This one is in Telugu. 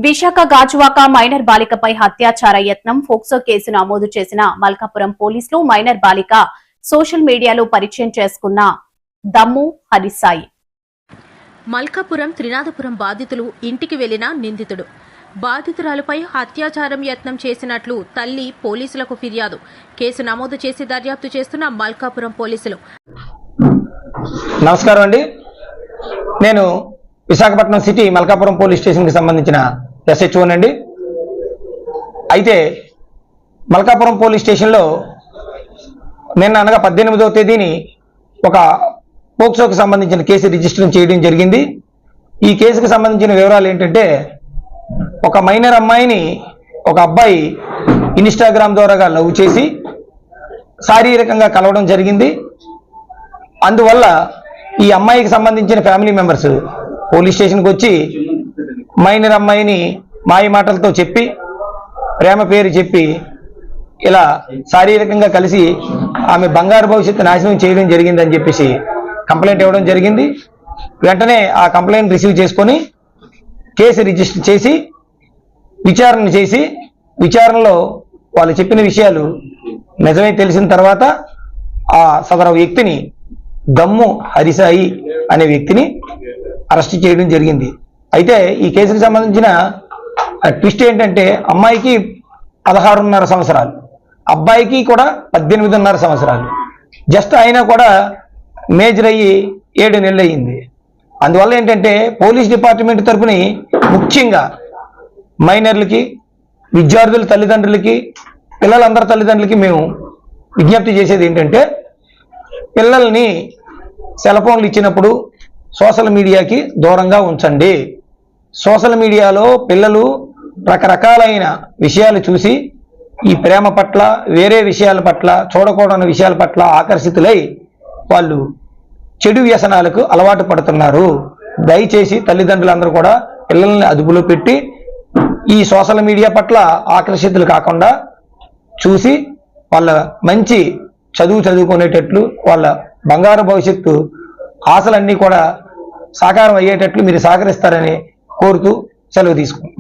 విశాఖ గాజువాక మైనర్ బాలికపై అత్యాచార యత్నం ఫోక్సో కేసు నమోదు చేసిన మల్కాపురం పోలీసులు మైనర్ బాలిక సోషల్ మీడియాలో పరిచయం చేసుకున్న దమ్ము హరిసాయి. మల్కాపురం త్రినాథపురం బాధితులు ఇంటికి వెళ్లిన నిందితుడు బాధితురాలపై అత్యాచారం యత్నం చేసినట్లు తల్లి పోలీసులకు ఫిర్యాదు. కేసు నమోదు చేసి దర్యాప్తు చేస్తున్న మల్కాపురం పోలీసులు. నమస్కారం అండి. నేను విశాఖపట్నం సిటీ మల్కాపురం పోలీస్ స్టేషన్కి సంబంధించిన SHO అండి. అయితే మల్కాపురం పోలీస్ స్టేషన్లో నిన్న అనగా 18వ తేదీని ఒక పోక్సోకి సంబంధించిన కేసు రిజిస్టర్ చేయడం జరిగింది. ఈ కేసుకు సంబంధించిన వివరాలు ఏంటంటే, ఒక మైనర్ అమ్మాయిని ఒక అబ్బాయి ఇన్స్టాగ్రామ్ ద్వారా లవ్ చేసి శారీరకంగా కలవడం జరిగింది. అందువల్ల ఈ అమ్మాయికి సంబంధించిన ఫ్యామిలీ మెంబర్స్ పోలీస్ స్టేషన్కి వచ్చి మైనర్ అమ్మాయిని మాయ మాటలతో చెప్పి ప్రేమ పేరు చెప్పి ఇలా శారీరకంగా కలిసి ఆమె బంగారు భవిష్యత్తు నాశనం చేయడం జరిగిందని చెప్పేసి కంప్లైంట్ ఇవ్వడం జరిగింది. వెంటనే ఆ కంప్లైంట్ రిసీవ్ చేసుకొని కేసు రిజిస్టర్ చేసి విచారణ చేసి విచారణలో వాళ్ళు చెప్పిన విషయాలు నిజమే తెలిసిన తర్వాత ఆ సదరు వ్యక్తిని దమ్ము హరిసాయి అనే వ్యక్తిని అరెస్ట్ చేయడం జరిగింది. అయితే ఈ కేసుకు సంబంధించిన ట్విస్ట్ ఏంటంటే, అమ్మాయికి 16.5 సంవత్సరాలు, అబ్బాయికి కూడా 18.5 సంవత్సరాలు. జస్ట్ అయినా కూడా మేజర్ అయ్యి 7 నెలలు అయ్యింది. అందువల్ల ఏంటంటే పోలీస్ డిపార్ట్మెంట్ తరఫున ముఖ్యంగా మైనర్లకి, విద్యార్థుల తల్లిదండ్రులకి, పిల్లలందరి తల్లిదండ్రులకి మేము విజ్ఞప్తి చేసేది ఏంటంటే, పిల్లల్ని సెల్ ఫోన్లు ఇచ్చినప్పుడు సోషల్ మీడియాకి దూరంగా ఉంచండి. సోషల్ మీడియాలో పిల్లలు రకరకాలైన విషయాలు చూసి ఈ ప్రేమ పట్ల, వేరే విషయాల పట్ల, చూడకూడని విషయాల పట్ల ఆకర్షితులై వాళ్ళు చెడు వ్యసనాలకు అలవాటు పడుతున్నారు. దయచేసి తల్లిదండ్రులందరూ కూడా పిల్లల్ని అదుపులో పెట్టి ఈ సోషల్ మీడియా పట్ల ఆకర్షితులు కాకుండా చూసి వాళ్ళ మంచి చదువుకునేటట్లు, వాళ్ళ బంగారు భవిష్యత్తు ఆశలన్నీ కూడా సాకారం అయ్యేటట్లు మీరు సహకరిస్తారని కోరుతూ సెలవు తీసుకుంటాం.